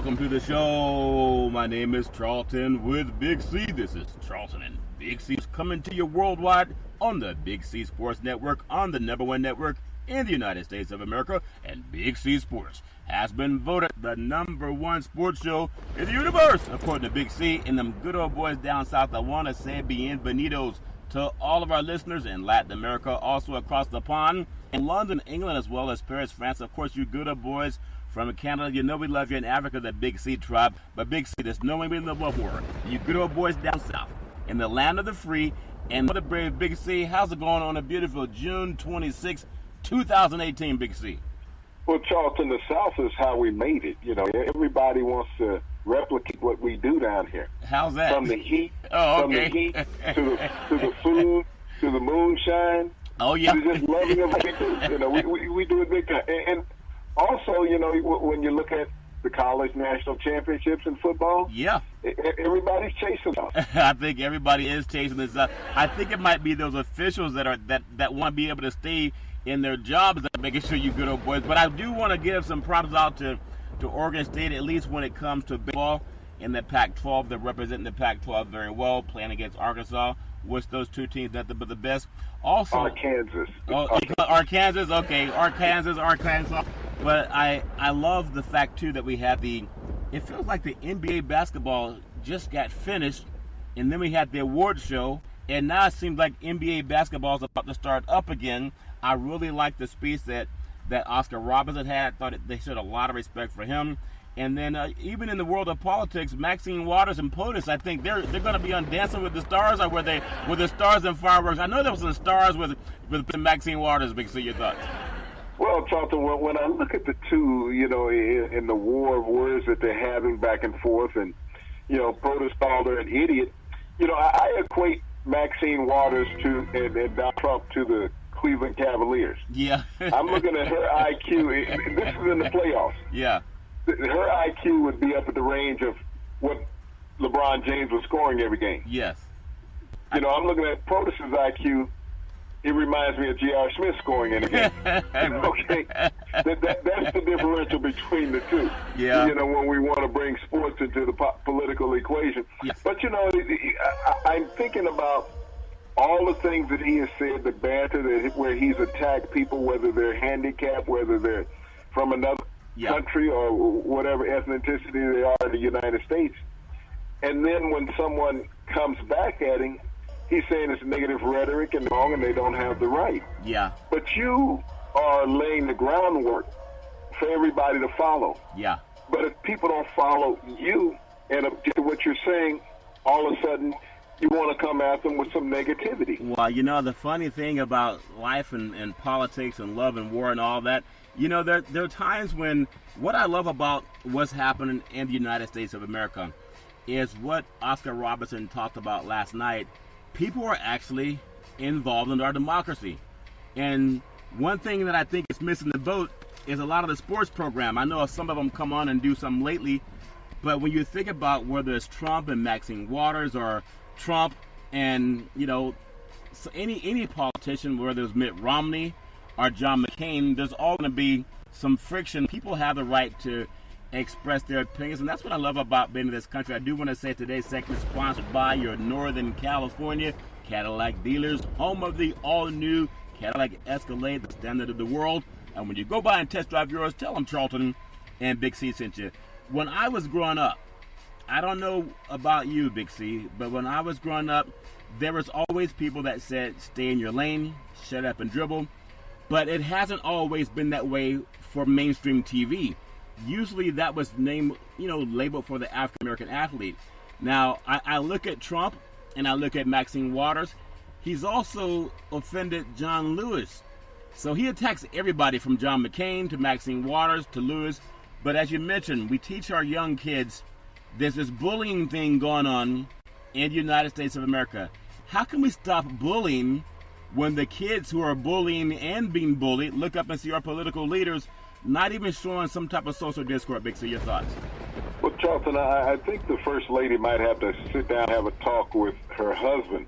Welcome to the show. My name is Charlton with Big C. This is Charlton and Big C coming to you worldwide on the Big C Sports Network, on the #1 network in the United States of America. And Big C Sports has been voted the #1 sports show in the universe, according to Big C. And them good old boys down south, I want to say bienvenidos to all of our listeners in Latin America, also across the pond, in London, England, as well as Paris, France. Of course, you good old boys from Canada, you know we love you. In Africa, the Big C tribe. But Big C, there's no way we love more. You good old boys down south, in the land of the free, and what a brave Big C. How's it going on a beautiful June 26, 2018, Big C? Well, Charlton, the South is how we made it. You know, everybody wants to replicate what we do down here. How's that? From the heat, from the heat to the food, to the moonshine. Oh yeah. To just loving everything. You know, we do it big time. And also, you know, when you look at the college national championships in football, yeah, everybody's chasing us. I think everybody is chasing this. I think it might be those officials that want to be able to stay in their jobs that are making sure you good old boys. But I do want to give some props out to Oregon State, at least when it comes to baseball in the Pac-12. They're representing the Pac-12 very well, playing against Arkansas. Which those two teams nothing but the best. Also, Arkansas. Arkansas. Okay, Arkansas. But I love the fact too that we had it feels like the NBA basketball just got finished, and then we had the award show, and now it seems like NBA basketball is about to start up again. I really like the speech that Oscar Robertson had. I thought they showed a lot of respect for him. And then even in the world of politics, Maxine Waters and POTUS, I think they're going to be on Dancing with the Stars, or were the Stars and Fireworks? I know there was some stars with Maxine Waters. Big C, your thoughts? Well, Charlton, when I look at the two, you know, in the war of words that they're having back and forth, and, you know, POTUS called her an idiot, you know, I equate Maxine Waters and Donald Trump to the Cleveland Cavaliers. Yeah. I'm looking at her IQ. This is in the playoffs. Yeah. Her IQ would be up at the range of what LeBron James was scoring every game. Yes. You know, I'm looking at POTUS's IQ. It reminds me of J.R. Smith scoring in a game. Okay, that's the differential between the two. Yeah. You know, when we want to bring sports into the political equation. Yes. But you know, I'm thinking about all the things that he has said, the banter where he's attacked people, whether they're handicapped, whether they're from another country or whatever ethnicity they are in the United States. And then when someone comes back at him, he's saying it's negative rhetoric and wrong and they don't have the right. Yeah. But you are laying the groundwork for everybody to follow. Yeah. But if people don't follow you and object to what you're saying, all of a sudden you want to come at them with some negativity. Well, you know, the funny thing about life and politics and love and war and all that, you know, there are times when what I love about what's happening in the United States of America is what Oscar Robertson talked about last night. People are actually involved in our democracy. And one thing that I think is missing the boat is a lot of the sports program. I know some of them come on and do some lately, but when you think about whether it's Trump and Maxine Waters or Trump and, you know, so any politician, whether it's Mitt Romney or John McCain, there's all going to be some friction. People have the right to express their opinions, and that's what I love about being in this country. I do want to say today's segment is sponsored by your Northern California Cadillac dealers, home of the all-new Cadillac Escalade, the standard of the world. And when you go by and test drive yours, tell them Charlton and Big C sent you. When I was growing up, I don't know about you, Big C, but when I was growing up, there was always people that said, stay in your lane, shut up and dribble. But it hasn't always been that way for mainstream TV. Usually that was labeled for the African-American athlete. Now, I look at Trump and I look at Maxine Waters. He's also offended John Lewis. So he attacks everybody from John McCain to Maxine Waters to Lewis. But as you mentioned, we teach our young kids there's this bullying thing going on in the United States of America. How can we stop bullying when the kids who are bullying and being bullied look up and see our political leaders not even showing some type of social discord? Big C, your thoughts? Well, Charlton, I think the First Lady might have to sit down and have a talk with her husband,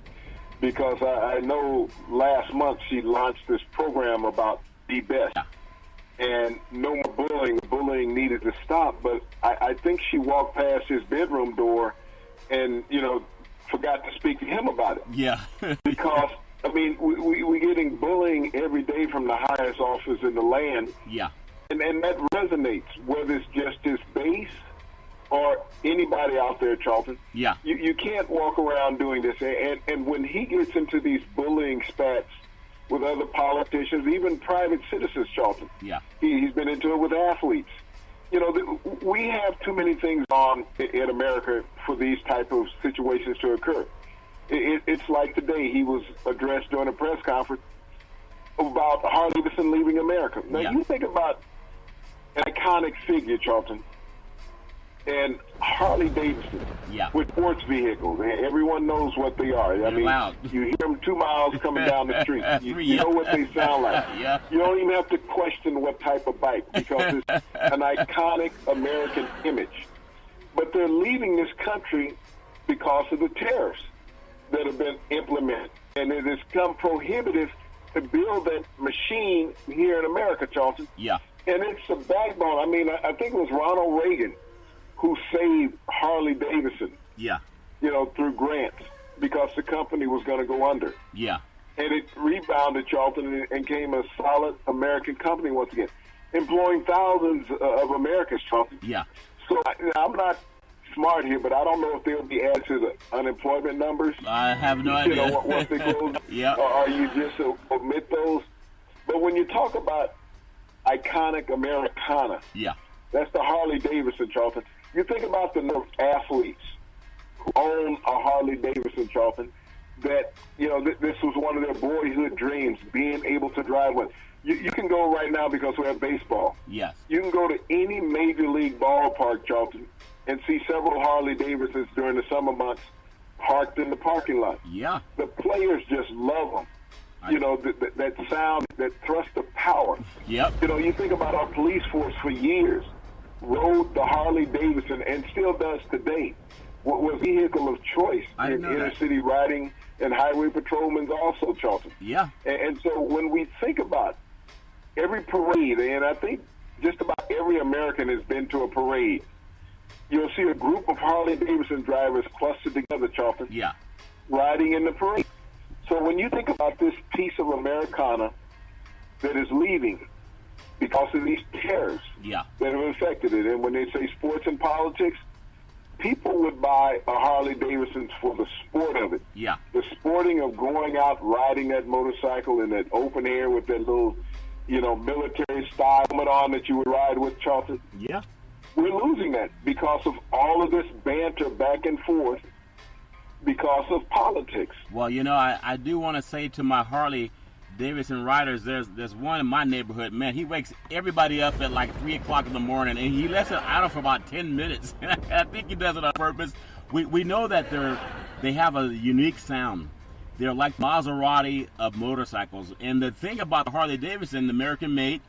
because I know last month she launched this program about Be Best. Yeah. and no more bullying. Bullying needed to stop, but I think she walked past his bedroom door and, forgot to speak to him about it. Yeah. Because, I mean, we're getting bullying every day from the highest office in the land. Yeah. And that resonates, whether it's just his base or anybody out there, Charlton. Yeah. You can't walk around doing this. And when he gets into these bullying spats with other politicians, even private citizens, Charlton. Yeah. He's been into it with athletes. We have too many things on in America for these type of situations to occur. It's like today he was addressed during a press conference about Harley Davidson leaving America. Now, you think about an iconic figure, Charlton, and Harley Davidson with sports vehicles. Everyone knows what they are. They're loud. You hear them 2 miles coming down the street. You know what they sound like. Yeah. You don't even have to question what type of bike because it's an iconic American image. But they're leaving this country because of the tariffs that have been implemented. And it has become prohibitive to build that machine here in America, Charlton. Yeah. And it's a backbone. I mean, I think it was Ronald Reagan who saved Harley Davidson, through grants because the company was going to go under. Yeah. And it rebounded, Charlton, and became a solid American company once again, employing thousands of Americans, Charlton. Yeah. So I'm not smart here, but I don't know if they'll be added to the unemployment numbers. I have no idea. Once they close, yeah. Or you just omit those. But when you talk about iconic Americana, that's the Harley Davidson, Charlton. You think about the number of athletes who own a Harley Davidson, Charlton, that, this was one of their boyhood dreams, being able to drive one. You can go right now because we have baseball. Yes. You can go to any major league ballpark, Charlton, and see several Harley Davidsons during the summer months parked in the parking lot. Yeah. The players just love them. That sound, that thrust of power. Yep. You think about our police force for years rode the Harley Davidson and still does today. What was vehicle of choice in inner city riding and highway patrolmen also, Charlton. Yeah. And so when we think about every parade, and I think just about every American has been to a parade, you'll see a group of Harley Davidson drivers clustered together, Charlton, riding in the parade. So when you think about this piece of Americana that is leaving because of these tariffs that have affected it, and when they say sports and politics, people would buy a Harley Davidson for the sport of it. Yeah. The sporting of going out riding that motorcycle in that open air with that little, military style helmet on that you would ride with, Charlton. Yeah. We're losing that because of all of this banter back and forth because of politics. Well, I do want to say to my Harley Davidson riders, there's one in my neighborhood, man, he wakes everybody up at like 3 o'clock in the morning, and he lets it idle for about 10 minutes. I think he does it on purpose. We know that they have a unique sound. They're like Maserati of motorcycles. And the thing about the Harley Davidson, the American made,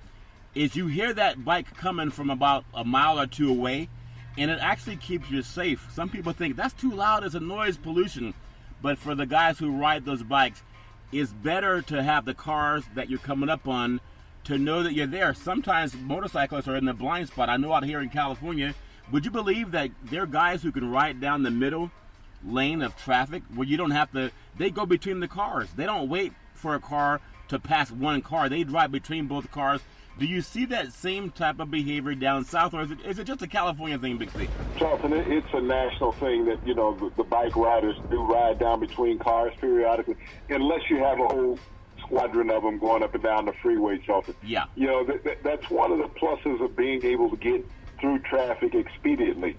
is you hear that bike coming from about a mile or two away, and it actually keeps you safe. Some people think that's too loud, it's a noise pollution. But for the guys who ride those bikes, it's better to have the cars that you're coming up on to know that you're there. Sometimes motorcyclists are in the blind spot. I know out here in California, would you believe that there are guys who can ride down the middle lane of traffic where you don't have to, they go between the cars. They don't wait for a car to pass one car. They drive between both cars. Do you see that same type of behavior down south, or is it just a California thing, Big C? Charlton, it's a national thing that, the bike riders do ride down between cars periodically, unless you have a whole squadron of them going up and down the freeway, Charlton. Yeah. That's one of the pluses of being able to get through traffic expediently,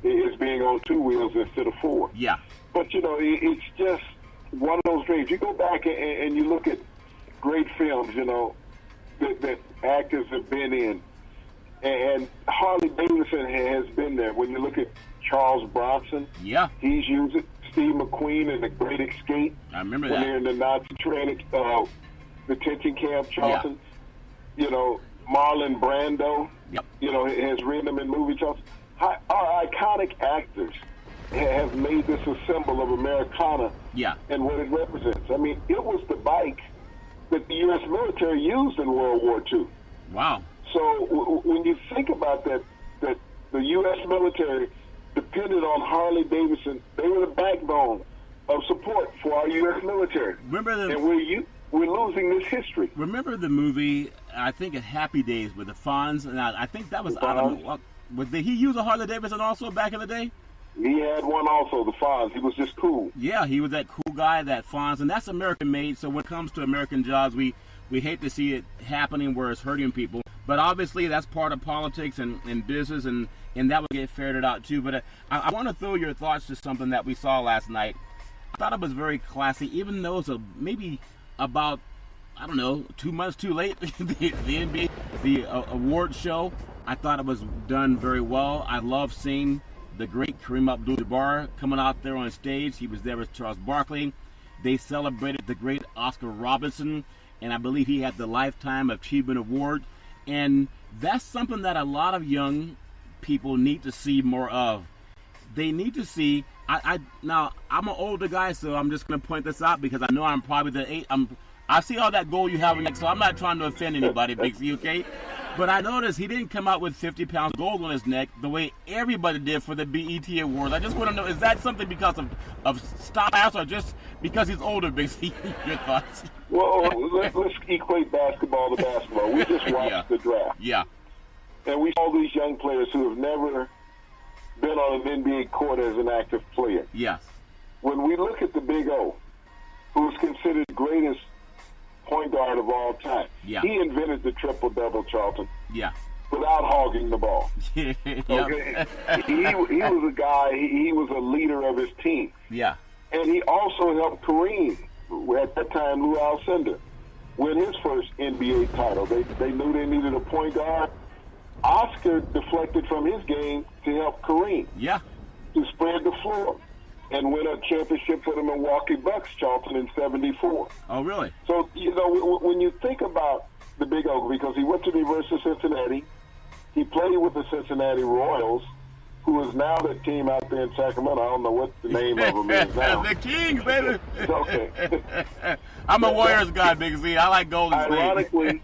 is being on two wheels instead of four. Yeah. But, it's just one of those dreams. You go back and you look at great films, that actors have been in, and Harley Davidson has been there. When you look at Charles Bronson, he's used it. Steve McQueen in The Great Escape. I remember when that. they're in the Nazi training detention camp, Charlton. Marlon Brando, has written them in movies, Charlton. Our iconic actors have made this a symbol of Americana and what it represents. I mean, it was the bike that the U.S. military used in World War II. Wow. So when you think about that the U.S. military depended on Harley Davidson, they were the backbone of support for our U.S. military. And we're losing this history. Remember the movie, I think, Happy Days with the Fonz? And I think that was Adam. Did he use a Harley Davidson also back in the day? He had one also, the Fonz. He was just cool. Yeah, he was that cool guy, that Fonz. And that's American made. So when it comes to American jobs, we hate to see it happening where it's hurting people. But obviously that's part of politics and business, and that will get ferreted out too. But I want to throw your thoughts to something that we saw last night. I thought it was very classy, even though it's maybe about, I don't know, 2 months too late, the NBA, the award show. I thought it was done very well. I love seeing the great Kareem Abdul-Jabbar coming out there on stage. He was there with Charles Barkley. They celebrated the great Oscar Robertson, and I believe he had the Lifetime Achievement Award. And that's something that a lot of young people need to see more of. They need to see. Now I'm an older guy, so I'm just going to point this out because I know I'm probably the eight. I see all that gold you have next, so I'm not trying to offend anybody, Big C, okay? But I noticed he didn't come out with 50 pounds of gold on his neck the way everybody did for the BET Awards. I just want to know, is that something because of styles or just because he's older, Big C? Your thoughts? Well, let's equate basketball to basketball. We just watched the draft. Yeah. And we saw these young players who have never been on an NBA court as an active player. Yes. When we look at the Big O, who's considered the greatest point guard of all time, he invented the triple-double, Charlton. Yeah. Without hogging the ball. Yep. Okay? he was a guy, he was a leader of his team. Yeah. And he also helped Kareem, at that time Lou Alcindor, win his first NBA title. They knew they needed a point guard. Oscar deflected from his game to help Kareem. Yeah. To spread the floor and win a championship for the Milwaukee Bucks, Charlton, in '74. Oh, really? So, when you think about the Big O, because he went to the University of Cincinnati, he played with the Cincinnati Royals, who is now the team out there in Sacramento. I don't know what the name of them is now. The Kings, baby. Okay. I'm a Warriors guy, Big Z. I like Golden State. Ironically,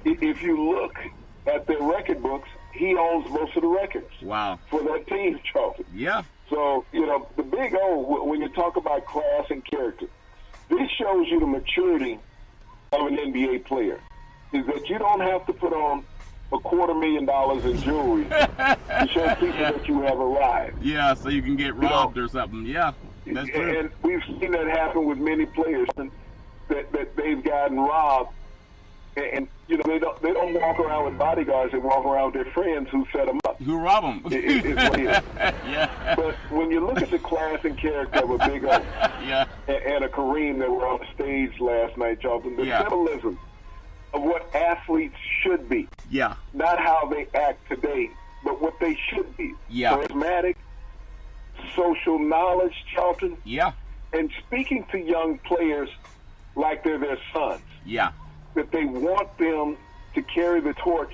if you look at their record books, he owns most of the records. Wow. For that team, Charlton. Yeah. So, the Big O, when you talk about class and character, this shows you the maturity of an NBA player, is that you don't have to put on $250,000 in jewelry to show people that you have arrived. Yeah, so you can get robbed or something. Yeah, that's true. And we've seen that happen with many players that they've gotten robbed. And they don't walk around with bodyguards. They walk around with their friends who set them up. Who rob them? It's what it is. Yeah. But when you look at the class and character of a Big O and a Kareem that were on stage last night, Charlton, the symbolism of what athletes should be. Yeah. Not how they act today, but what they should be. Yeah. Charismatic, social knowledge, Charlton. Yeah. And speaking to young players like they're their sons. Yeah. That they want them to carry the torch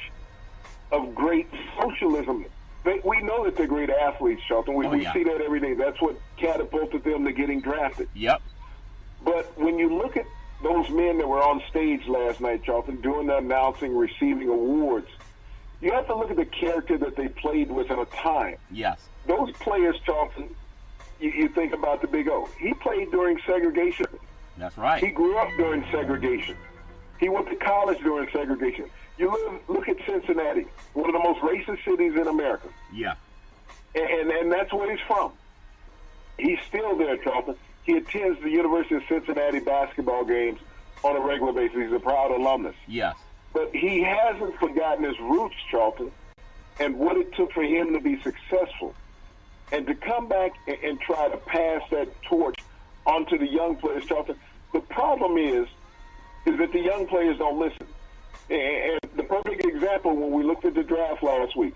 of great socialism. We know that they're great athletes, Charlton. We see that every day. That's what catapulted them to getting drafted. Yep. But when you look at those men that were on stage last night, Charlton, doing the announcing, receiving awards, you have to look at the character that they played with at a time. Yes. Those players, Charlton, you think about the Big O. He played during segregation. That's right. He grew up during segregation. He went to college during segregation. You look at Cincinnati, one of the most racist cities in America. Yeah. And that's where he's from. He's still there, Charlton. He attends the University of Cincinnati basketball games on a regular basis. He's a proud alumnus. Yes. But he hasn't forgotten his roots, Charlton, and what it took for him to be successful. And to come back and try to pass that torch onto the young players, Charlton. The problem is that the young players don't listen. And the perfect example, when we looked at the draft last week,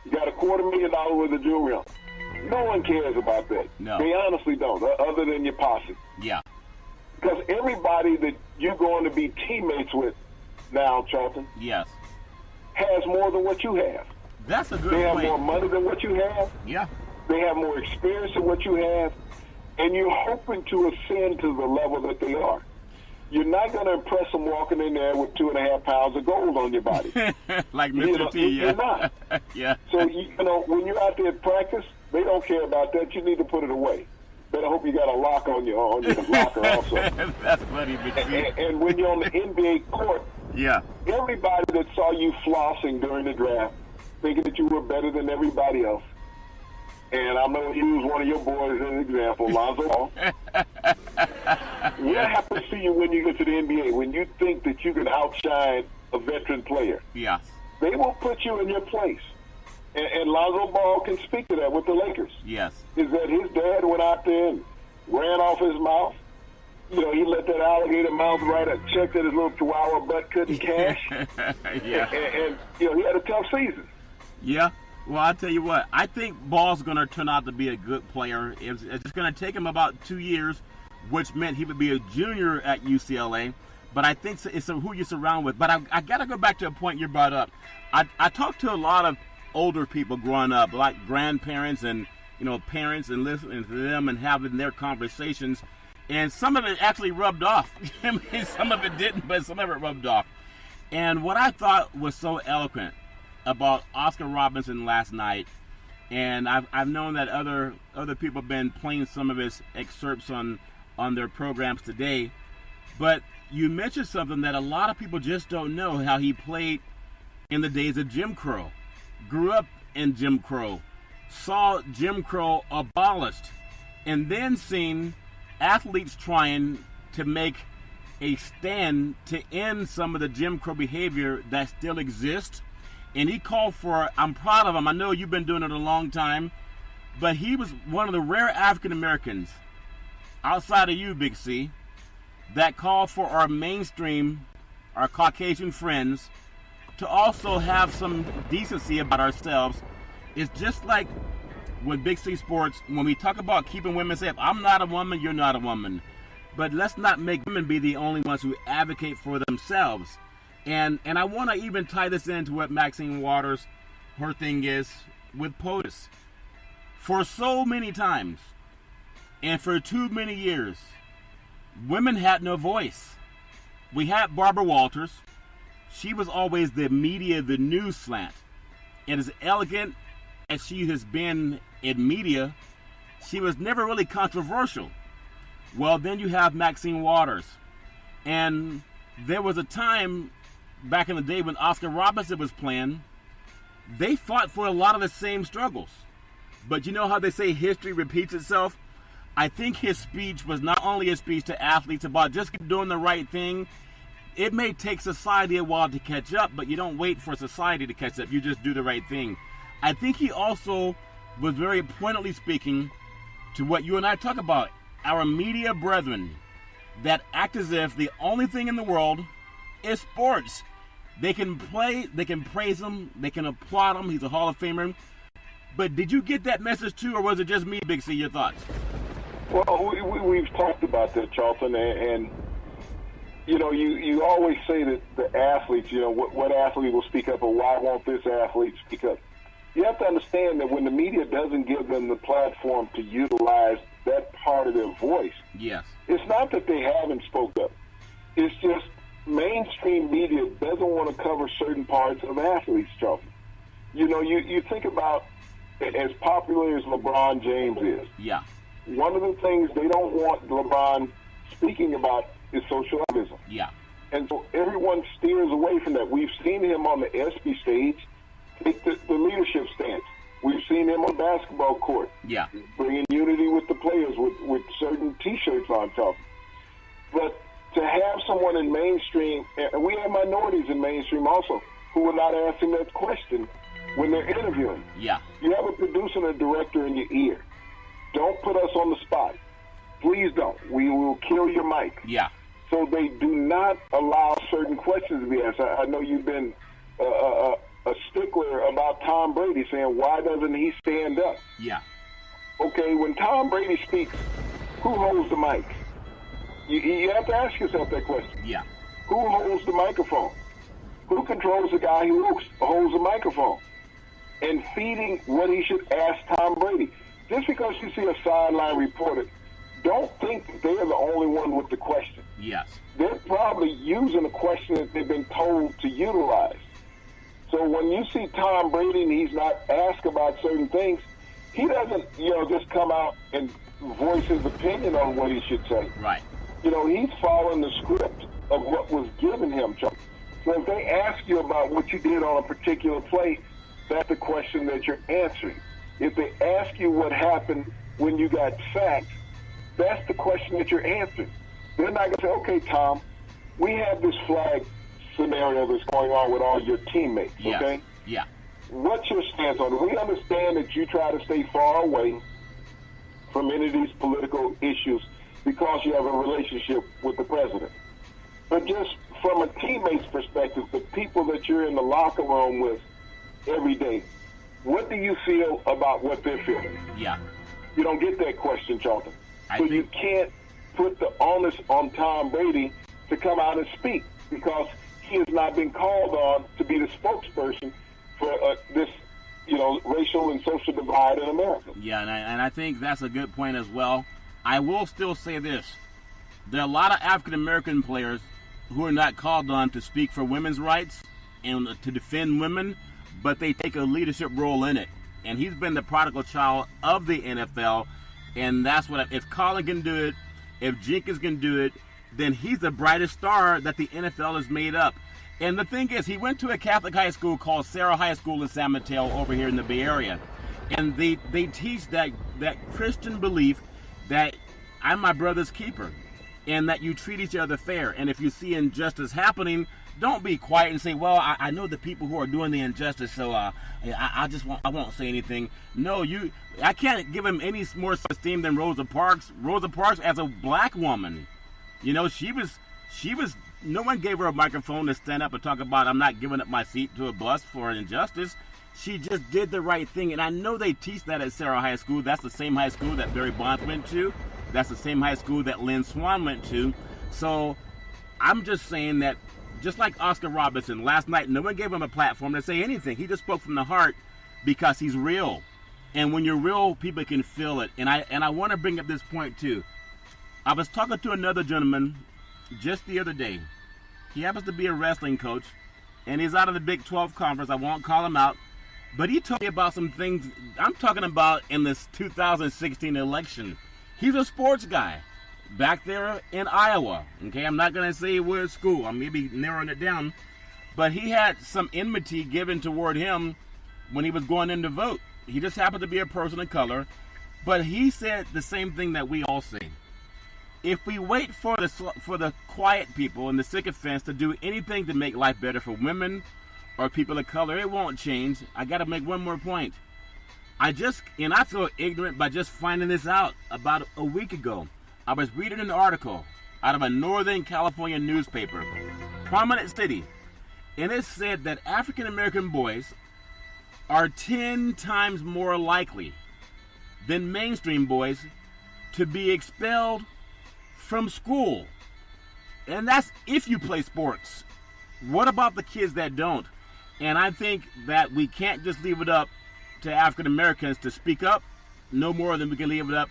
you got $250,000 worth of jewelry on. No one cares about that. No. They honestly don't, other than your posse. Yeah. Because everybody that you're going to be teammates with now, Charlton, yes, has more than what you have. That's a good They have point. more money than what you have. Yeah. They have more experience than what you have. And you're hoping to ascend to the level that they are. You're not going to impress them walking in there with 2.5 pounds of gold on your body. Like Mr. T, yeah. You're not. Yeah. So, when you're out there at practice, they don't care about that. You need to put it away. Better hope you got a lock on your locker also. That's funny, Big C. And when you're on the NBA court, yeah, everybody that saw you flossing during the draft, thinking that you were better than everybody else, and I'm going to use one of your boys as an example, Lonzo Ball. What happens to you when you get to the NBA, when you think that you can outshine a veteran player? Yes. They will put you in your place. And Lonzo Ball can speak to that with the Lakers. Yes. Is that his dad went out there and ran off his mouth. He let that alligator mouth write a check that his little chihuahua butt couldn't cash. Yeah. And he had a tough season. Yeah. Well, I'll tell you what. I think Ball's going to turn out to be a good player. It's just going to take him about 2 years, which meant he would be a junior at UCLA. But I think it's who you surround with. But I got to go back to a point you brought up. I talked to a lot of older people growing up, like grandparents and parents, and listening to them and having their conversations. And some of it actually rubbed off. I mean, some of it didn't, but some of it rubbed off. And what I thought was so eloquent about Oscar Robertson last night, and I've known that other people have been playing some of his excerpts on their programs today, but you mentioned something that a lot of people just don't know, how he played in the days of Jim Crow, grew up in Jim Crow, saw Jim Crow abolished, and then seen athletes trying to make a stand to end some of the Jim Crow behavior that still exists. And he called for, I'm proud of him, I know you've been doing it a long time, but he was one of the rare African Americans, outside of you, Big C, that called for our mainstream, our Caucasian friends, to also have some decency about ourselves. It's just like with Big C Sports, when we talk about keeping women safe, I'm not a woman, you're not a woman. But let's not make women be the only ones who advocate for themselves. And I want to even tie this into what Maxine Waters, her thing is with POTUS. For so many times, and for too many years, women had no voice. We had Barbara Walters. She was always the media, the news slant. And as elegant as she has been in media, she was never really controversial. Well, then you have Maxine Waters. And there was a time back in the day when Oscar Robertson was playing, they fought for a lot of the same struggles. But you know how they say history repeats itself? I think his speech was not only a speech to athletes about just keep doing the right thing. It may take society a while to catch up, but you don't wait for society to catch up. You just do the right thing. I think he also was very pointedly speaking to what you and I talk about, our media brethren that act as if the only thing in the world is sports. They can play, they can praise him, they can applaud him, he's a Hall of Famer. But did you get that message too, or was it just me, Big C? Your thoughts? Well, we've talked about that, Charlton, and you always say that the athletes, what athlete will speak up, or why won't this athlete speak up? You have to understand that when the media doesn't give them the platform to utilize that part of their voice, yes, it's not that they haven't spoke up. It's just mainstream media doesn't want to cover certain parts of athletes, Charlton. You think about, as popular as LeBron James is, yeah, one of the things they don't want LeBron speaking about is socialism. Yeah. And so everyone steers away from that. We've seen him on the ESPY stage take the leadership stance. We've seen him on the basketball court. Yeah. Bringing unity with the players with certain T-shirts on top. But to have someone in mainstream, and we have minorities in mainstream also, who are not asking that question when they're interviewing. Yeah. You have a producer and a director in your ear. Don't put us on the spot. Please don't. We will kill your mic. Yeah. So they do not allow certain questions to be asked. I know you've been a stickler about Tom Brady, saying, why doesn't he stand up? Yeah. Okay, when Tom Brady speaks, who holds the mic? You have to ask yourself that question. Yeah. Who holds the microphone? Who controls the guy who holds the microphone? And feeding what he should ask Tom Brady. Just because you see a sideline reporter, don't think that they're the only one with the question. Yes. They're probably using a question that they've been told to utilize. So when you see Tom Brady and he's not asked about certain things, he doesn't, just come out and voice his opinion on what he should say. Right. He's following the script of what was given him, Chuck. So if they ask you about what you did on a particular play, that's the question that you're answering. If they ask you what happened when you got sacked, that's the question that you're answering. They're not going to say, okay, Tom, we have this flag scenario that's going on with all your teammates, okay? Yeah. What's your stance on it? We understand that you try to stay far away from any of these political issues because you have a relationship with the president. But just from a teammate's perspective, the people that you're in the locker room with every day, what do you feel about what they're feeling? Yeah. You don't get that question, Charlton. So you can't put the onus on Tom Brady to come out and speak because he has not been called on to be the spokesperson for this, racial and social divide in America. Yeah, and I think that's a good point as well. I will still say this. There are a lot of African-American players who are not called on to speak for women's rights and to defend women, but they take a leadership role in it. And he's been the prodigal child of the NFL, and that's what, if Colin can do it, if Jenkins can do it, then he's the brightest star that the NFL has made up. And the thing is, he went to a Catholic high school called Sarah High School in San Mateo over here in the Bay Area. And they teach that Christian belief that I'm my brother's keeper and that you treat each other fair. And if you see injustice happening, don't be quiet and say, well, I know the people who are doing the injustice, so I won't say anything. No, I can't give him any more esteem than Rosa Parks. Rosa Parks, as a black woman, she was, no one gave her a microphone to stand up and talk about, I'm not giving up my seat to a bus for an injustice. She just did the right thing. And I know they teach that at Sarah High School. That's the same high school that Barry Bonds went to. That's the same high school that Lynn Swann went to. So I'm just saying that, just like Oscar Robertson, last night, no one gave him a platform to say anything. He just spoke from the heart because he's real. And when you're real, people can feel it. And I want to bring up this point, too. I was talking to another gentleman just the other day. He happens to be a wrestling coach, and he's out of the Big 12 conference. I won't call him out. But he told me about some things I'm talking about in this 2016 election. He's a sports guy back there in Iowa. Okay, I'm not going to say where school. I'm maybe narrowing it down. But he had some enmity given toward him when he was going in to vote. He just happened to be a person of color. But he said the same thing that we all say. If we wait for the quiet people and the sycophants to do anything to make life better for women or people of color, it won't change. I got to make one more point. I feel ignorant by just finding this out about a week ago. I was reading an article out of a Northern California newspaper, prominent city, and it said that African American boys are 10 times more likely than mainstream boys to be expelled from school. And that's if you play sports. What about the kids that don't? And I think that we can't just leave it up to African Americans to speak up no more than we can leave it up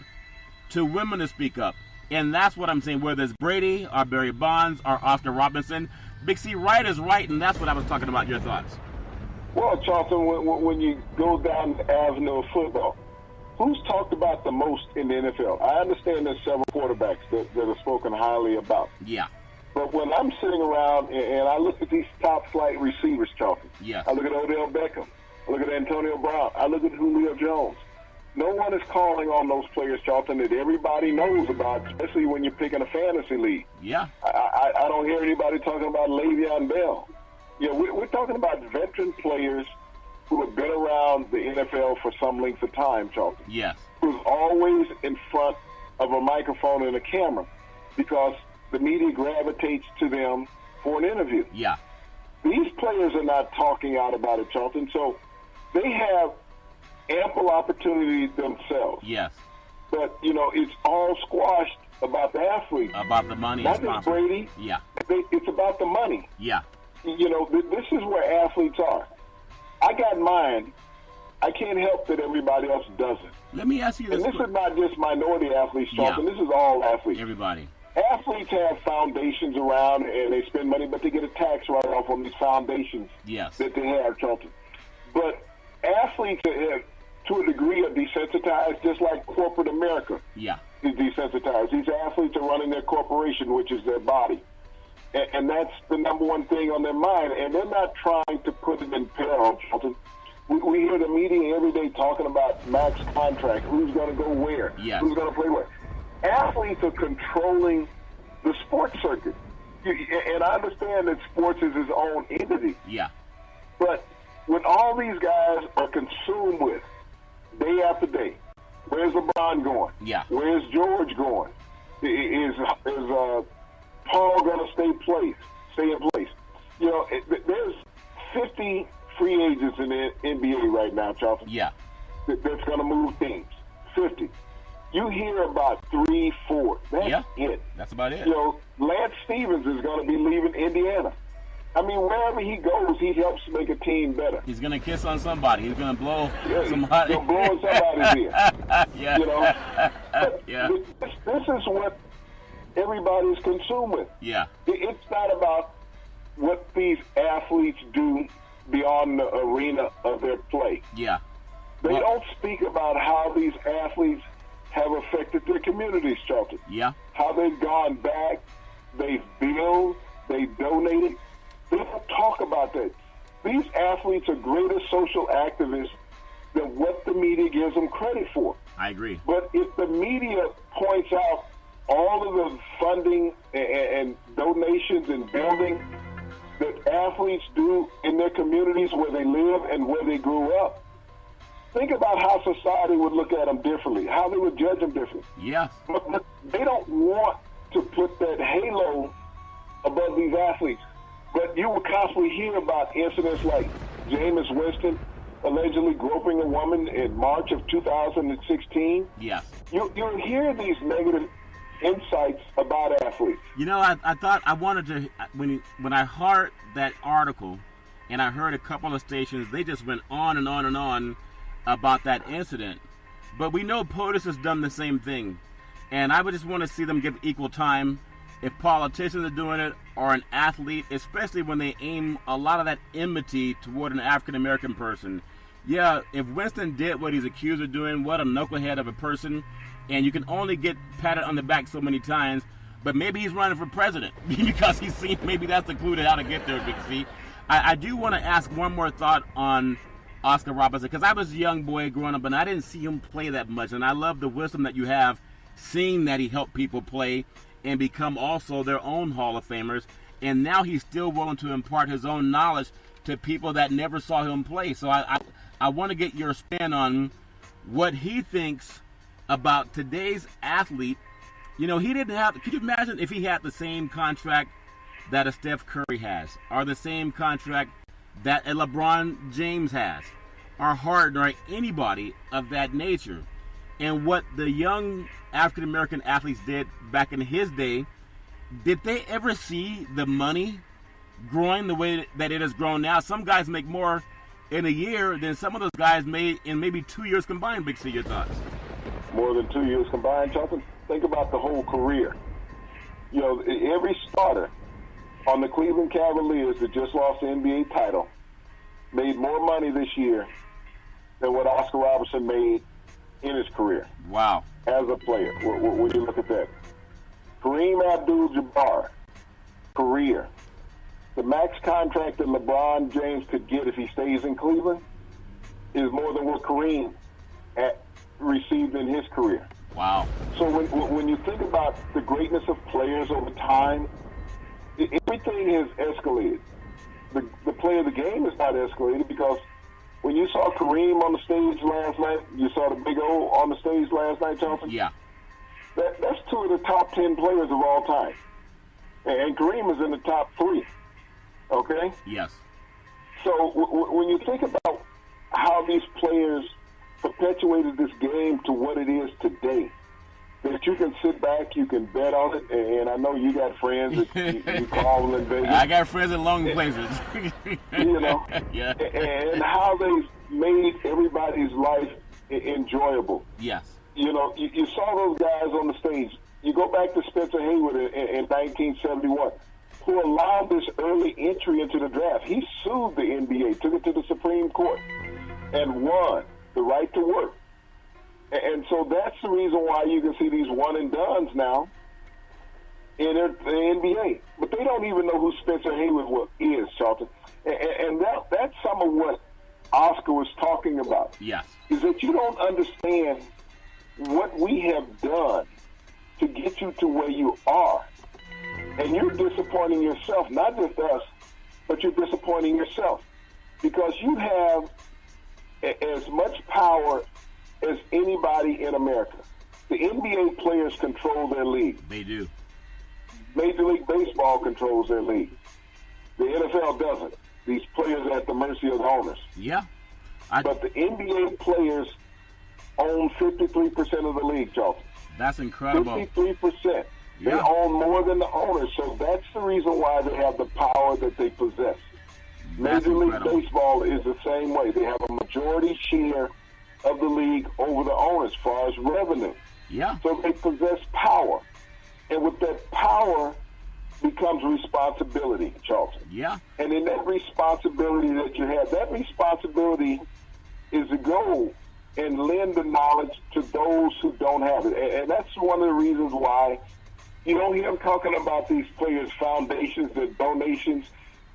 to women to speak up. And that's what I'm saying, whether it's Brady or Barry Bonds or Oscar Robertson. Big C, right is right, and that's what I was talking about. Your thoughts? Well, Charlton, when you go down the avenue of football, who's talked about the most in the NFL? I understand there's several quarterbacks that are spoken highly about. Yeah. But when I'm sitting around and I look at these top flight receivers, Charlton, yes. I look at Odell Beckham, I look at Antonio Brown, I look at Julio Jones. No one is calling on those players, Charlton, that everybody knows about, especially when you're picking a fantasy league. Yeah. I don't hear anybody talking about Le'Veon Bell. We're talking about veteran players who have been around the NFL for some length of time, Charlton. Yes. Who's always in front of a microphone and a camera because the media gravitates to them for an interview. Yeah. These players are not talking out about it, Charlton, so they have ample opportunity themselves. Yes. But, it's all squashed about the athlete. About the money. Not just Brady. Yeah. It's about the money. Yeah. This is where athletes are. I got mine. I can't help that everybody else doesn't. Let me ask you this. And this is not just minority athletes, Charlton. Yeah. This is all athletes. Everybody. athletes have foundations around and they spend money, but they get a tax write-off on these foundations that they have, Charlton. But athletes have, to a degree, are desensitized, just like corporate America is desensitized. These athletes are running their corporation, which is their body. And that's the number one thing on their mind. And they're not trying to put it in peril, Charlton. We hear the media every day talking about max contract, who's going to go where, who's going to play where. Athletes are controlling the sports circuit. And I understand that sports is his own entity. Yeah. But when all these guys are consumed with, day after day, where's LeBron going? Yeah. Where's George going? Is Paul going to stay in place? You know, there's 50 free agents in the NBA right now, Charlton. Yeah. That's going to move teams. 50. You hear about 3, 4. That's it. That's about it. You know, Lance Stevens is going to be leaving Indiana. I mean, wherever he goes, he helps make a team better. He's going to kiss on somebody. He's going to blow somebody. He's going to blow in somebody's ear. You know? This is what everybody's consumed with. Yeah. It's not about what these athletes do beyond the arena of their play. Yeah. They don't speak about how these athletes have affected their communities, Charlton. Yeah. How they've gone back, they've built, they donated. They don't talk about that. These athletes are greater social activists than what the media gives them credit for. I agree. But if the media points out all of the funding and donations and building that athletes do in their communities where they live and where they grew up, think about how society would look at them differently, how they would judge them differently. Yeah. But they don't want to put that halo above these athletes. But you will constantly hear about incidents like Jameis Winston allegedly groping a woman in March of 2016. Yes. You hear these negative insights about athletes. You know, I thought I wanted to, when I heard that article and I heard a couple of stations, they just went on and on and on about that incident. But we know POTUS has done the same thing. And I would just want to see them give equal time. If politicians are doing it or an athlete, especially when they aim a lot of that enmity toward an African-American person. Yeah, if Winston did what he's accused of doing, what a knucklehead of a person. And you can only get patted on the back so many times. But maybe he's running for president because he's seen, maybe that's the clue to how to get there, Big C. I do want to ask one more thought on Oscar Robertson, because I was a young boy growing up and I didn't see him play that much. And I love the wisdom that you have, seeing that he helped people play and become also their own Hall of Famers. And now he's still willing to impart his own knowledge to people that never saw him play. So I want to get your spin on what he thinks about today's athlete. You know, he didn't have, could you imagine if he had the same contract that a Steph Curry has, or the same contract that a LeBron James has, or Harden, or anybody of that nature? And what the young African-American athletes did back in his day, did they ever see the money growing the way that it has grown now? Some guys make more in a year than some of those guys made in maybe 2 years combined. Big C, your thoughts? More than 2 years combined, Charlton? Think about the whole career. You know, every starter on the Cleveland Cavaliers that just lost the NBA title made more money this year than what Oscar Robertson made in his career. Wow. As a player, when you look at that. Kareem Abdul-Jabbar, career. The max contract that LeBron James could get if he stays in Cleveland is more than what Kareem received in his career. Wow. So when you think about the greatness of players over time, everything has escalated. The play of the game has not escalated, because when you saw Kareem on the stage last night, you saw the Big O on the stage last night, Jonathan? Yeah. That's two of the top 10 players of all time. And Kareem is in the top 3. Okay? Yes. So when you think about how these players perpetuated this game to what it is today, that you can sit back, you can bet on it, and I know you got friends that you call in Vegas. I got friends in long places. You know? Yeah. And how they've made everybody's life enjoyable. Yes. You know, you saw those guys on the stage. You go back to Spencer Haywood in 1971, who allowed this early entry into the draft. He sued the NBA, took it to the Supreme Court, and won the right to work. And so that's the reason why you can see these one-and-dones now in the NBA. But they don't even know who Spencer Haywood is, Charlton. And that's some of what Oscar was talking about. Yes. Is that you don't understand what we have done to get you to where you are. And you're disappointing yourself, not just us, but you're disappointing yourself. Because you have as much power as anybody in America. The NBA players control their league. They do. Major League Baseball controls their league. The NFL doesn't. These players are at the mercy of the owners. Yeah. But the NBA players own 53% of the league, Charlton. That's incredible. 53%. They own more than the owners, so that's the reason why they have the power that they possess. That's Major League incredible. Baseball is the same way. They have a majority share of the league over the owners as far as revenue. Yeah. So they possess power. And with that power becomes responsibility, Charlton. Yeah. And in that responsibility that you have, that responsibility is to go and lend the knowledge to those who don't have it. And that's one of the reasons why you don't hear them talking about these players' foundations, their donations,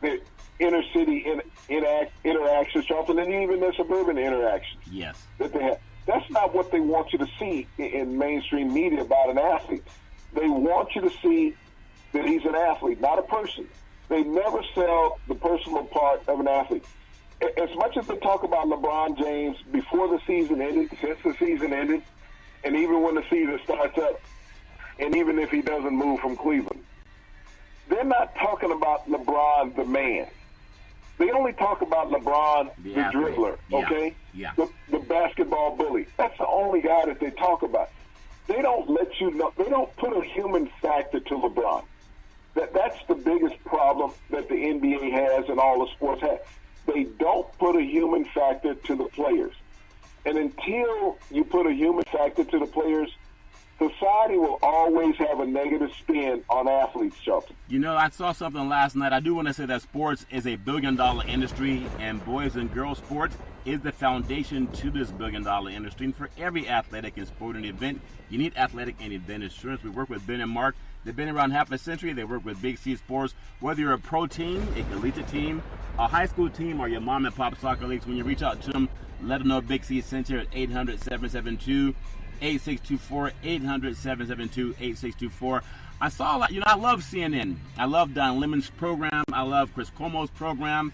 their inner city interactions, Charlton, and even their suburban interactions. Yes. That they have. That's not what they want you to see in mainstream media about an athlete. They want you to see that he's an athlete, not a person. They never sell the personal part of an athlete. As much as they talk about LeBron James before the season ended, since the season ended, and even when the season starts up, and even if he doesn't move from Cleveland, they're not talking about LeBron the man. They only talk about LeBron the dribbler, okay? Yeah. The basketball bully. That's the only guy that they talk about. They don't let you know. They don't put a human factor to LeBron. That's the biggest problem that the NBA has and all the sports have. They don't put a human factor to the players. And until you put a human factor to the players, society will always have a negative spin on athletes, Charlton. You know, I saw something last night. I do want to say that sports is a billion-dollar industry, and boys and girls sports is the foundation to this billion-dollar industry. And for every athletic and sporting event, you need athletic and event insurance. We work with Ben and Mark. They've been around half a century. They work with Big C Sports. Whether you're a pro team, a collegiate team, a high school team, or your mom and pop soccer leagues, when you reach out to them, let them know Big C sent you at 800-772-8624, 800-772-8624. I saw a lot. You know, I love CNN. I love Don Lemon's program. I love Chris Cuomo's program.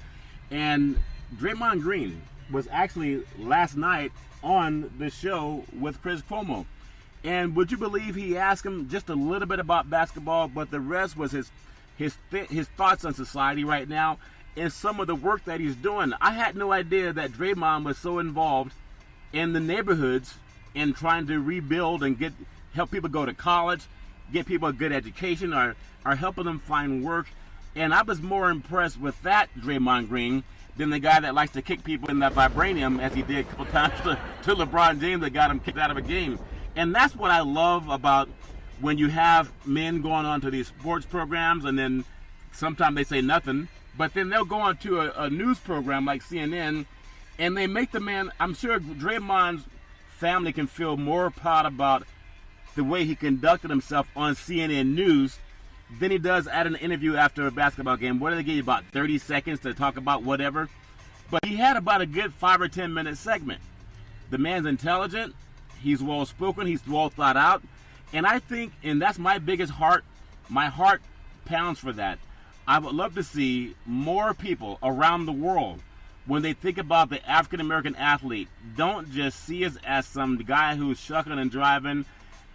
And Draymond Green was actually last night on the show with Chris Cuomo. And would you believe he asked him just a little bit about basketball, but the rest was his thoughts on society right now and some of the work that he's doing. I had no idea that Draymond was so involved in the neighborhoods in trying to rebuild and help people go to college, get people a good education, or helping them find work. And I was more impressed with that Draymond Green than the guy that likes to kick people in that vibranium, as he did a couple times to LeBron James that got him kicked out of a game. And that's what I love about when you have men going on to these sports programs, and then sometimes they say nothing, but then they'll go on to a news program like CNN, and they make the man, I'm sure Draymond's family can feel more proud about the way he conducted himself on CNN News than he does at an interview after a basketball game. What do they give you, about 30 seconds to talk about whatever? But he had about a good 5 or 10 minute segment. The man's intelligent. He's well-spoken. He's well thought out. And I think, and that's my biggest my heart pounds for that. I would love to see more people around the world, when they think about the African-American athlete, don't just see us as some guy who's shucking and driving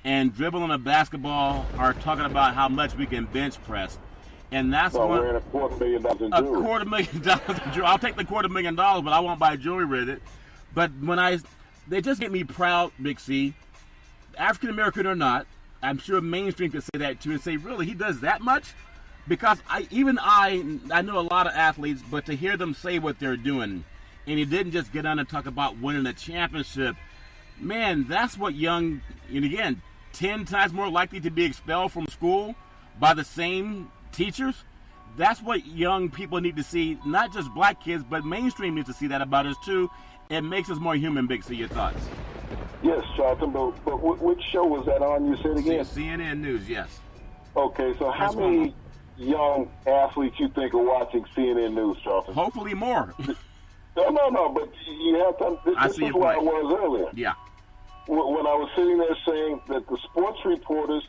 and dribbling a basketball or talking about how much we can bench press. And that's wearing a $250,000 in jewelry. $250,000 in jewelry. I'll take the $250,000, but I won't buy jewelry with it. But they just get me proud, Big C, African American or not. I'm sure mainstream could say that too, and say, really, he does that much? Because I know a lot of athletes, but to hear them say what they're doing, and he didn't just get on and talk about winning a championship, man, that's what young, and again, 10 times more likely to be expelled from school by the same teachers. That's what young people need to see, not just black kids, but mainstream needs to see that about us too. It makes us more human. Big C, your thoughts? Yes, Charlton, but which show was that on? You said again? CNN News, yes. Okay, so how many young athletes you think are watching CNN News, Charlton? Hopefully more. No, but you have to. This is where I was earlier. Yeah. When I was sitting there saying that the sports reporters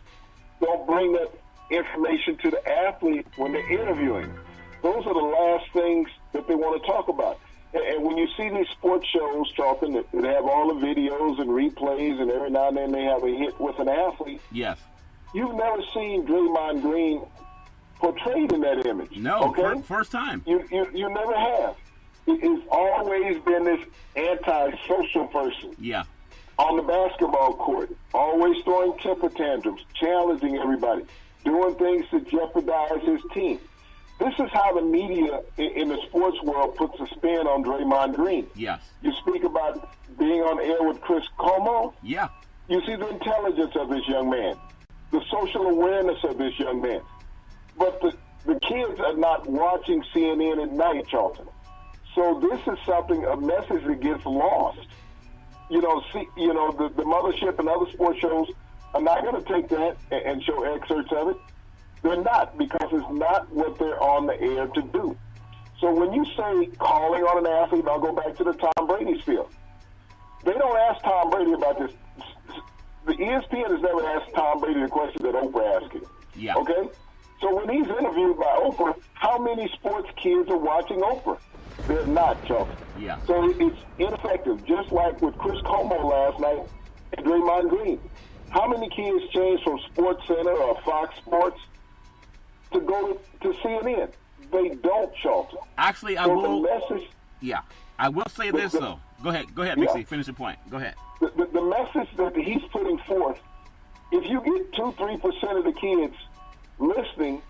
don't bring that information to the athlete when they're interviewing. Those are the last things that they want to talk about. And when you see these sports shows, Charlton, that have all the videos and replays, and every now and then they have a hit with an athlete. Yes. You've never seen Draymond Green portrayed in that image. No, okay? First time. You never have. It's always been this anti-social person. Yeah. On the basketball court, always throwing temper tantrums, challenging everybody, doing things to jeopardize his team. This is how the media in the sports world puts a spin on Draymond Green. Yes. You speak about being on air with Chris Cuomo. Yeah. You see the intelligence of this young man, the social awareness of this young man. But the kids are not watching CNN at night, Charlton. So this is something, a message that gets lost. The Mothership and other sports shows are not going to take that and show excerpts of it. They're not, because it's not what they're on the air to do. So when you say calling on an athlete, I'll go back to the Tom Brady's field. They don't ask Tom Brady about this. The ESPN has never asked Tom Brady the question that Oprah asked him. Yeah. Okay? So when he's interviewed by Oprah, how many sports kids are watching Oprah? They're not, Chuck. Yeah. So it's ineffective, just like with Chris Cuomo last night and Draymond Green. How many kids changed from Sports Center or Fox Sports to go to CNN? They don't, Charlton. Actually, I will. Yeah, I will say this though. Go ahead, Mixie. Finish the point. Go ahead. The message that he's putting forth, if you get 2-3% of the kids listening,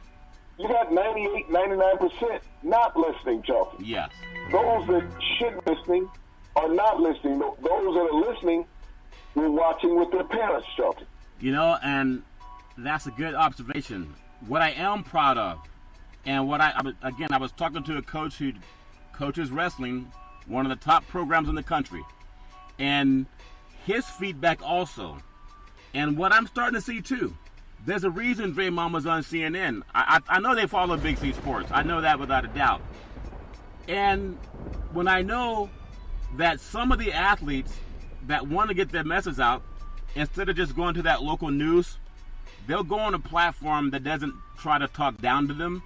you got 98, 99% not listening, Charlton. Yes. Those that should be listening are not listening. Those that are listening were watching with their parents, Charlton. And that's a good observation. What I am proud of, and I was talking to a coach who coaches wrestling, one of the top programs in the country, and his feedback also, and what I'm starting to see too. There's a reason Draymond was on CNN. I know they follow Big C Sports. I know that without a doubt. And when I know that some of the athletes that want to get their message out, instead of just going to that local news, they'll go on a platform that doesn't try to talk down to them,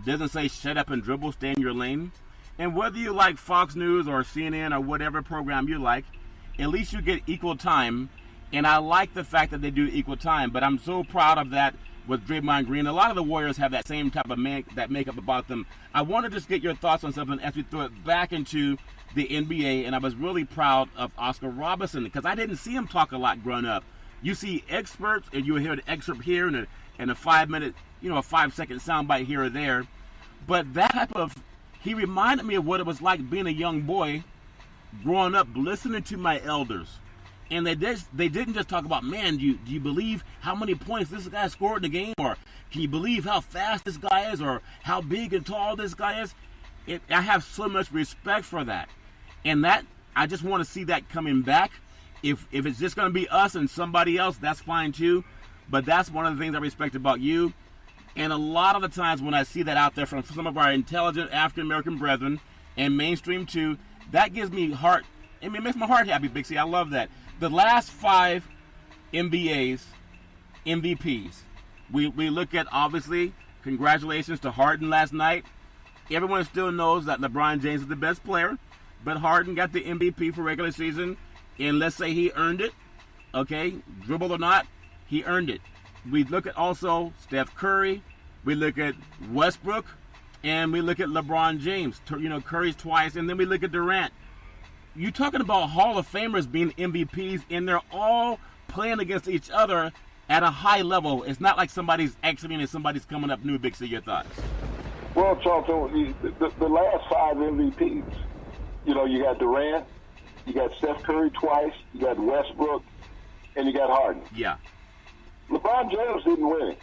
doesn't say shut up and dribble, stay in your lane. And whether you like Fox News or CNN or whatever program you like, at least you get equal time. And I like the fact that they do equal time. But I'm so proud of that with Draymond Green. A lot of the Warriors have that same type of makeup about them. I want to just get your thoughts on something as we throw it back into the NBA. And I was really proud of Oscar Robertson because I didn't see him talk a lot growing up. You see experts, and you hear an excerpt here and a 5-minute, a 5-second soundbite here or there. But that type of, he reminded me of what it was like being a young boy, growing up, listening to my elders. And they didn't just talk about, man, do you believe how many points this guy scored in the game? Or can you believe how fast this guy is? Or how big and tall this guy is? I have so much respect for that. And that, I just want to see that coming back. If it's just going to be us and somebody else, that's fine too. But that's one of the things I respect about you. And a lot of the times when I see that out there from some of our intelligent African-American brethren and mainstream too, that gives me heart. I mean, it makes my heart happy, Big C. I love that. The last 5 NBA's MVPs, we look at, obviously, congratulations to Harden last night. Everyone still knows that LeBron James is the best player, but Harden got the MVP for regular season, and let's say he earned it, okay? Dribble or not, he earned it. We look at also Steph Curry, we look at Westbrook, and we look at LeBron James. Curry's twice, and then we look at Durant. You're talking about Hall of Famers being MVPs, and they're all playing against each other at a high level. It's not like somebody's exiting and somebody's coming up new. Big C, your thoughts? Well, Charlton, the last 5 MVPs, you got Durant, you got Steph Curry twice, you got Westbrook, and you got Harden. Yeah. LeBron James didn't win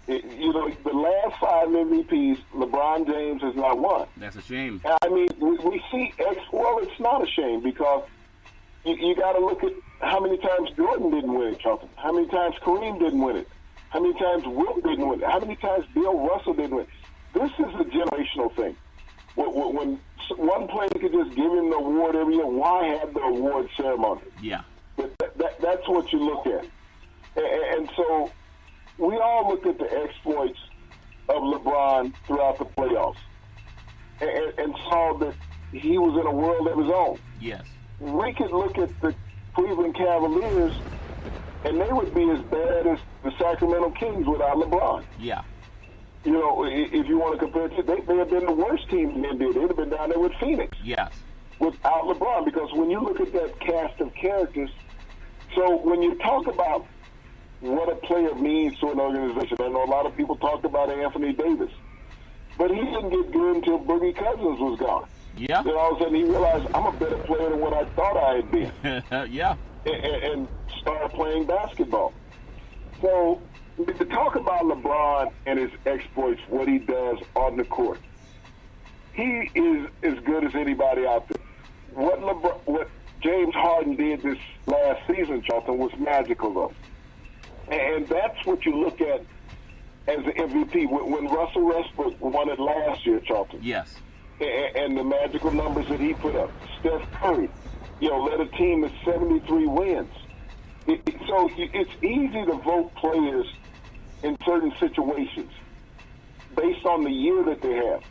it. You know, the last 5 MVPs, LeBron James has not won. That's a shame. I mean, we see well, it's not a shame because you got to look at how many times Jordan didn't win it, Charlton. How many times Kareem didn't win it. How many times Wilt didn't win it. How many times Bill Russell didn't win it. This is a generational thing. When one player could just give him the award every year, why have the award ceremony? Yeah. That's what you look at. And so we all look at the exploits of LeBron throughout the playoffs and saw that he was in a world of his own. Yes. We could look at the Cleveland Cavaliers, and they would be as bad as the Sacramento Kings without LeBron. Yeah. You know, if you want to compare it to, they have been the worst team in the NBA. They'd have been down there with Phoenix. Yes. Without LeBron, because when you look at that cast of characters, so when you talk about what a player means to an organization, I know a lot of people talked about Anthony Davis, but he didn't get good until Boogie Cousins was gone. Yeah. Then all of a sudden he realized, I'm a better player than what I thought I had been. Yeah. And started playing basketball. So to talk about LeBron and his exploits, what he does on the court, he is as good as anybody out there. What James Harden did this last season, Charlton, was magical, though. And that's what you look at as the MVP. When Russell Westbrook won it last year, Charlton. Yes. And the magical numbers that he put up. Steph Curry, led a team to 73 wins. So it's easy to vote players in certain situations based on the year that they have.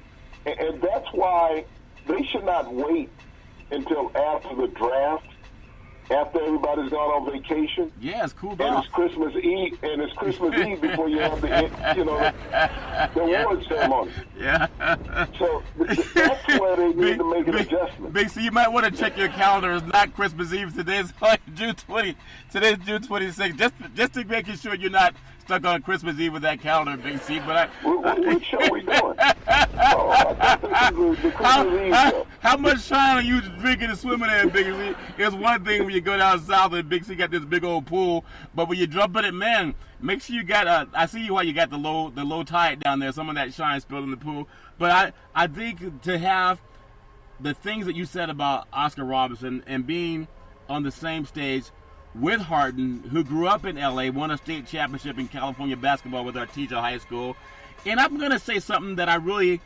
And that's why they should not wait until after the draft, after everybody's gone on vacation. Yeah, it's cool. And it's Christmas Eve, before you have the award ceremony. Yeah. So that's where they need to make an adjustment. Big C, you might want to check your calendar. It's not Christmas Eve. Today's like June 20. Today's June 26th. Just to make sure you're not stuck on Christmas Eve with that calendar, Big C. But what show we doing? How much shine are you drinking and swimming in, Big C? It's one thing when you go down south and Big C got this big old pool, but when you jump in it, man, make sure you got I see why you got the low tide down there. Some of that shine spilled in the pool. But I think to have the things that you said about Oscar Robertson and being on the same stage with Harden, who grew up in L.A., won a state championship in California basketball with Artesia High School. And I'm going to say something that I really,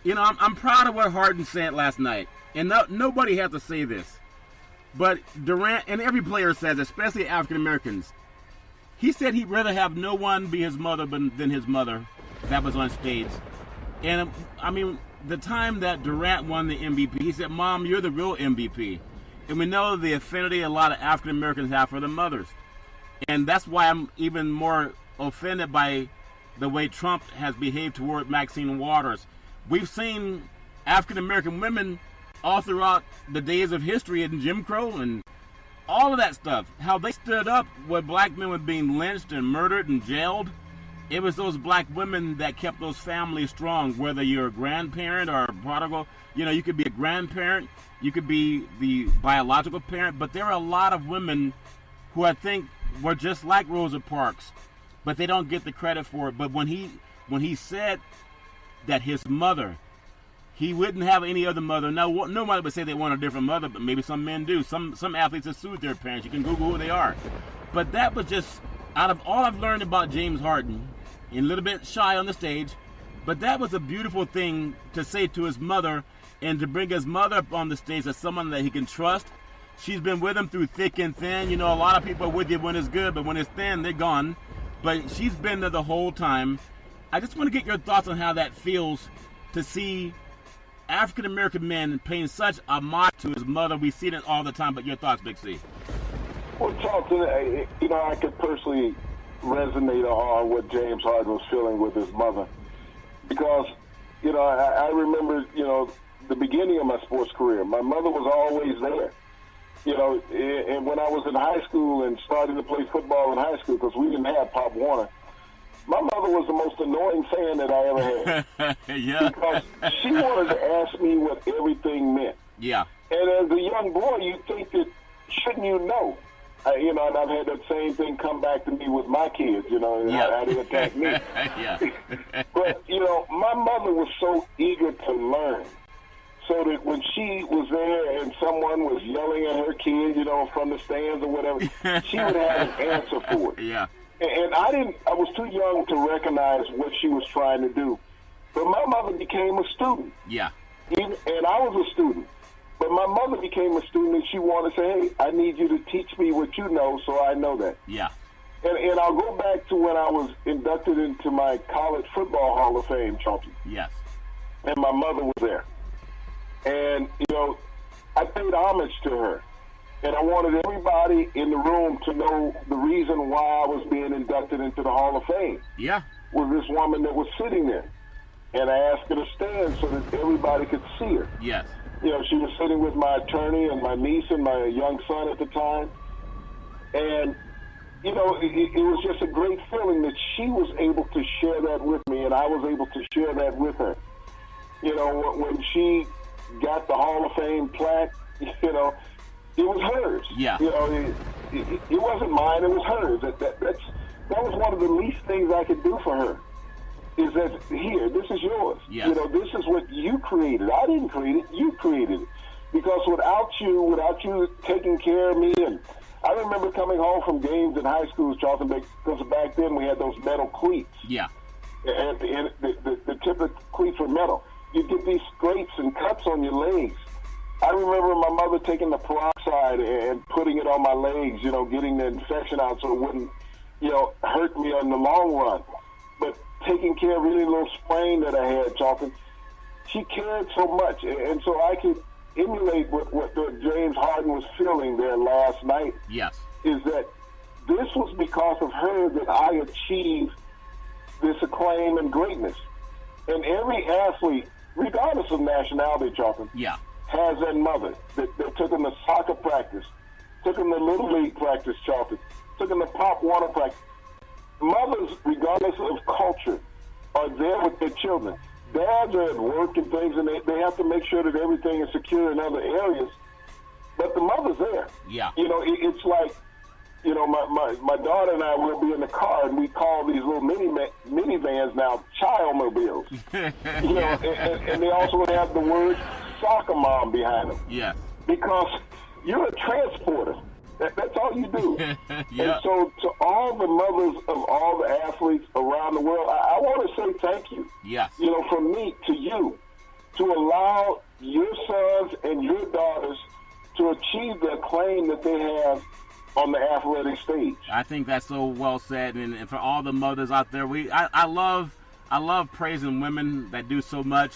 I'm proud of what Harden said last night. And nobody has to say this. But Durant, and every player says, especially African Americans, he said he'd rather have no one be his mother than his mother that was on stage. And, the time that Durant won the MVP, he said, Mom, you're the real MVP. And we know the affinity a lot of African Americans have for the mothers. And that's why I'm even more offended by the way Trump has behaved toward Maxine Waters. We've seen African American women all throughout the days of history and Jim Crow and all of that stuff. How they stood up when black men were being lynched and murdered and jailed. It was those black women that kept those families strong, whether you're a grandparent or a prodigal. You could be a grandparent, you could be the biological parent, but there are a lot of women who I think were just like Rosa Parks, but they don't get the credit for it. But when he said that his mother, he wouldn't have any other mother. Now, nobody would say they want a different mother, but maybe some men do. Some athletes have sued their parents. You can Google who they are. But that was just, out of all I've learned about James Harden, and a little bit shy on the stage, but that was a beautiful thing to say to his mother, and to bring his mother up on the stage as someone that he can trust. She's been with him through thick and thin. A lot of people are with you when it's good, but when it's thin, they're gone. But she's been there the whole time. I just want to get your thoughts on how that feels to see African-American men paying such homage to his mother. We see it all the time, but your thoughts, Big C. Well, Charlton, I could personally resonate on what James Harden was feeling with his mother. Because, I remember, the beginning of my sports career, my mother was always there. And when I was in high school and starting to play football in high school, because we didn't have Pop Warner, my mother was the most annoying fan that I ever had. Yeah. Because she wanted to ask me what everything meant. Yeah. And as a young boy, you think that, shouldn't you know? and I've had that same thing come back to me with my kids, how they attack me. But, my mother was so eager to learn, so that when she was there and someone was yelling at her kid, from the stands or whatever, she would have an answer for it. Yeah. And I was too young to recognize what she was trying to do. But my mother became a student. Yeah. And I was a student. But my mother became a student, and she wanted to say, hey, I need you to teach me what you know so I know that. Yeah. And I'll go back to when I was inducted into my College Football Hall of Fame, Chauncey. Yes. And my mother was there. And, I paid homage to her. And I wanted everybody in the room to know the reason why I was being inducted into the Hall of Fame. Yeah. Was this woman that was sitting there. And I asked her to stand so that everybody could see her. Yes. She was sitting with my attorney and my niece and my young son at the time. And, it was just a great feeling that she was able to share that with me, and I was able to share that with her. When she got the Hall of Fame plaque, it was hers. Yeah. It wasn't mine, it was hers. That was one of the least things I could do for her. Is that here, this is yours. Yes. This is what you created. I didn't create it, you created it. Because without you taking care of me, and I remember coming home from games in high school, Charlton, because back then we had those metal cleats. Yeah. And the tip of the cleats were metal. You'd get these scrapes and cuts on your legs. I remember my mother taking the peroxide and putting it on my legs, getting the infection out so it wouldn't, hurt me in the long run. But taking care of really little sprain that I had, Charlton, she cared so much. And so I could emulate what James Harden was feeling there last night. Yes. Is that this was because of her that I achieved this acclaim and greatness. And every athlete, regardless of nationality, Charlton, yeah, has that mother that took them to soccer practice, took them to Little League practice, Charlton, took them to Pop Warner practice. Mothers, regardless of culture, are there with their children. Dads are at work and things, and they have to make sure that everything is secure in other areas. But the mother's there. Yeah. It's like, my daughter and I will be in the car, and we call these little minivans now childmobiles. And they also have the word soccer mom behind them. Yeah. Because you're a transporter. That's all you do. Yep. And so to all the mothers of all the athletes around the world, I want to say thank you. Yes. From me to you, to allow your sons and your daughters to achieve the acclaim that they have on the athletic stage. I think that's so well said. And for all the mothers out there, I love praising women that do so much.